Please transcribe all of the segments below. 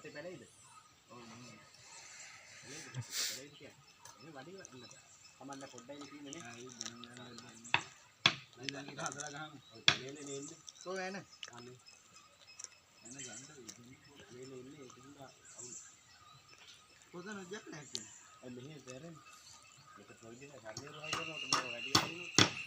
පස්සේ පැලෙයිද? ඔව් නෑ. පැලෙයිද කියන්නේ. මේ වඩි වන්න. කමන්න පොඩ්ඩයි තියෙන්නේ නේ. ආ ඒක දැනගන්න ඕනේ. දැන් ඒක හදලා ගහමු. ඔව් නේ නේ. කොහේ යන්නේ? අනේ. එන්න ගන්න නේ නේ ඒකින්ද අවුල්. පොතන ජක් නැහැ කියන්නේ. අය මෙහෙ බැරෙන්නේ. මේක ප්‍රොජෙක්ට් එක හරියට රහයි කරනකොට මම වැඩි වෙනවා.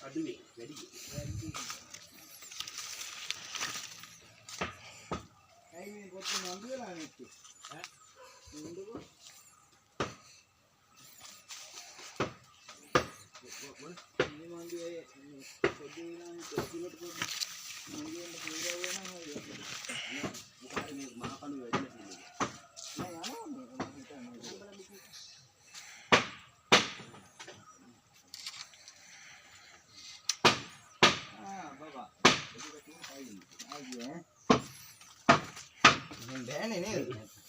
අඩුවේ වැඩි ඇයි මේ පොත් නන්දු වෙලා නැත්තේ ඈ නන්දුකෝ මොන මේ නන්දු ඒ පොත් වෙනා කිලෝට පොත් නන්දු වෙන පුරා වෙනා මොකද මේ මහ කණු වැඩි නෑ යනවා बाबा ये है बहन है नहीं